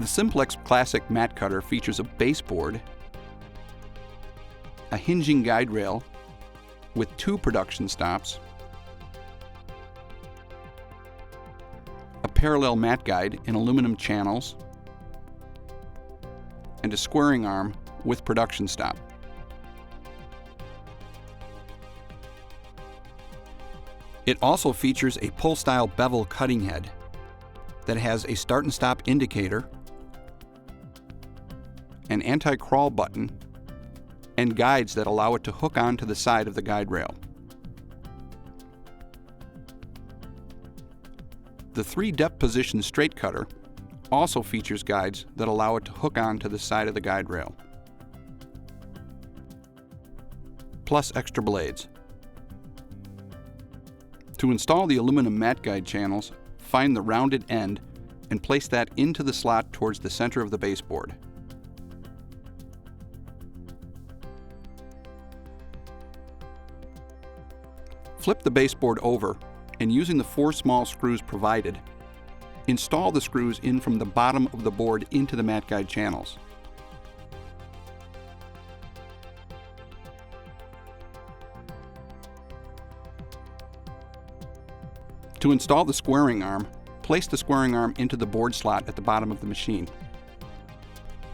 The Simplex Classic mat cutter features a baseboard, a hinging guide rail with 2 production stops, a parallel mat guide in aluminum channels, and a squaring arm with production stop. It also features a pull-style bevel cutting head that has a start and stop indicator, an anti-crawl button, and guides that allow it to hook onto the side of the guide rail. The 3-depth position straight cutter also features guides that allow it to hook onto the side of the guide rail, plus extra blades. To install the aluminum mat guide channels, find the rounded end and place that into the slot towards the center of the baseboard. Flip the baseboard over and, using the 4 small screws provided, install the screws in from the bottom of the board into the mat guide channels. To install the squaring arm, place the squaring arm into the board slot at the bottom of the machine.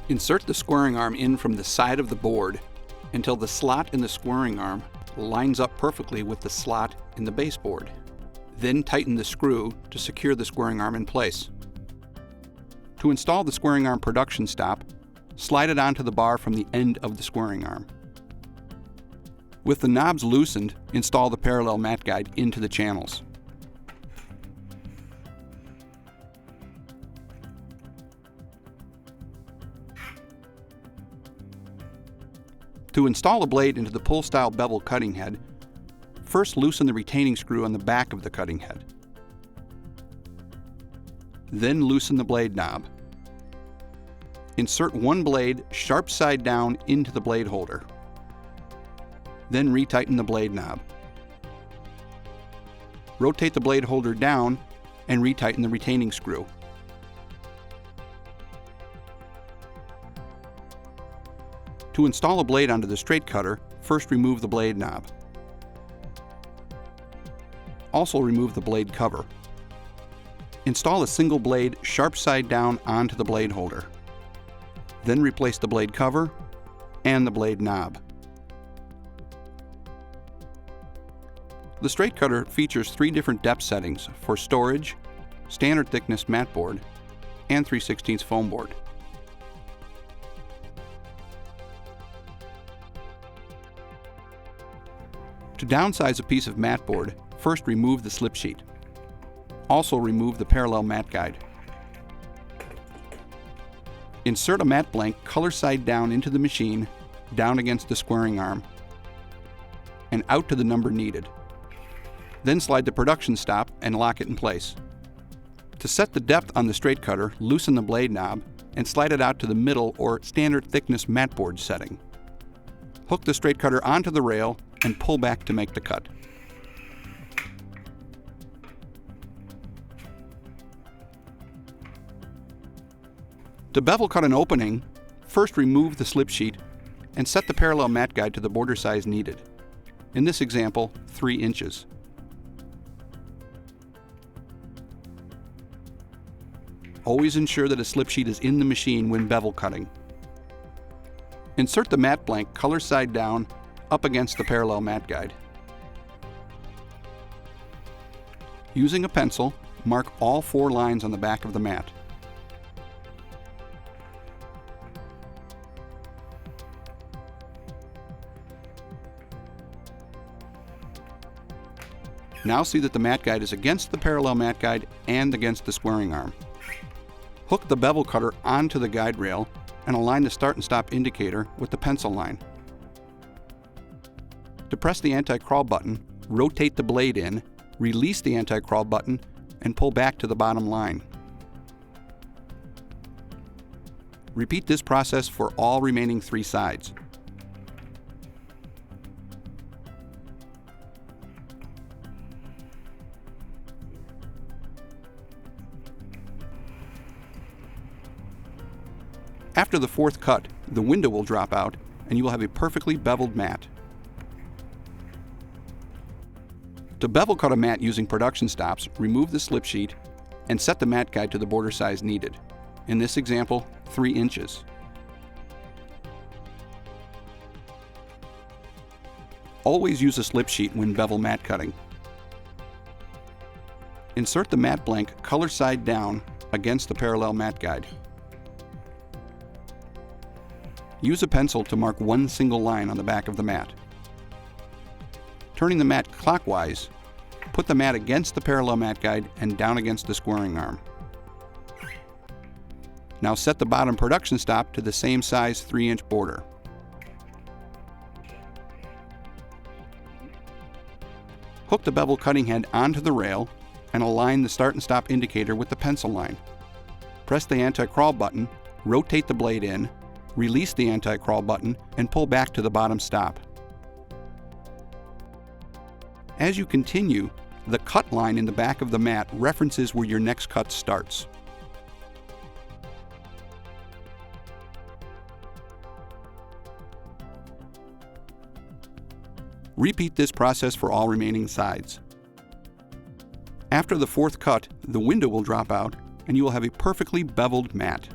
Insert the squaring arm in from the side of the board until the slot in the squaring arm lines up perfectly with the slot in the baseboard. Then tighten the screw to secure the squaring arm in place. To install the squaring arm production stop, slide it onto the bar from the end of the squaring arm. With the knobs loosened, install the parallel mat guide into the channels. To install a blade into the pull-style bevel cutting head, first loosen the retaining screw on the back of the cutting head. Then loosen the blade knob. Insert 1 blade sharp side down into the blade holder. Then retighten the blade knob. Rotate the blade holder down and retighten the retaining screw. To install a blade onto the straight cutter, first remove the blade knob. Also remove the blade cover. Install a single blade sharp side down onto the blade holder. Then replace the blade cover and the blade knob. The straight cutter features 3 different depth settings for storage, standard thickness mat board, and 3/16 foam board. To downsize a piece of mat board, first remove the slip sheet. Also remove the parallel mat guide. Insert a mat blank color side down into the machine, down against the squaring arm, and out to the number needed. Then slide the production stop and lock it in place. To set the depth on the straight cutter, loosen the blade knob and slide it out to the middle or standard thickness mat board setting. Hook the straight cutter onto the rail and pull back to make the cut. To bevel cut an opening, first remove the slip sheet and set the parallel mat guide to the border size needed. In this example, 3 inches. Always ensure that a slip sheet is in the machine when bevel cutting. Insert the mat blank color side down up against the parallel mat guide. Using a pencil, mark all 4 lines on the back of the mat. Now see that the mat guide is against the parallel mat guide and against the squaring arm. Hook the bevel cutter onto the guide rail and align the start and stop indicator with the pencil line. To press the anti-crawl button, rotate the blade in, release the anti-crawl button, and pull back to the bottom line. Repeat this process for all remaining 3 sides. After the fourth cut, the window will drop out and you will have a perfectly beveled mat. To bevel cut a mat using production stops, remove the slip sheet and set the mat guide to the border size needed. In this example, 3 inches. Always use a slip sheet when bevel mat cutting. Insert the mat blank color side down against the parallel mat guide. Use a pencil to mark one single line on the back of the mat. Turning the mat clockwise, put the mat against the parallel mat guide and down against the squaring arm. Now set the bottom production stop to the same size 3-inch border. Hook the bevel cutting head onto the rail and align the start and stop indicator with the pencil line. Press the anti-crawl button, rotate the blade in, release the anti-crawl button, and pull back to the bottom stop. As you continue, the cut line in the back of the mat references where your next cut starts. Repeat this process for all remaining sides. After the fourth cut, the window will drop out and you will have a perfectly beveled mat.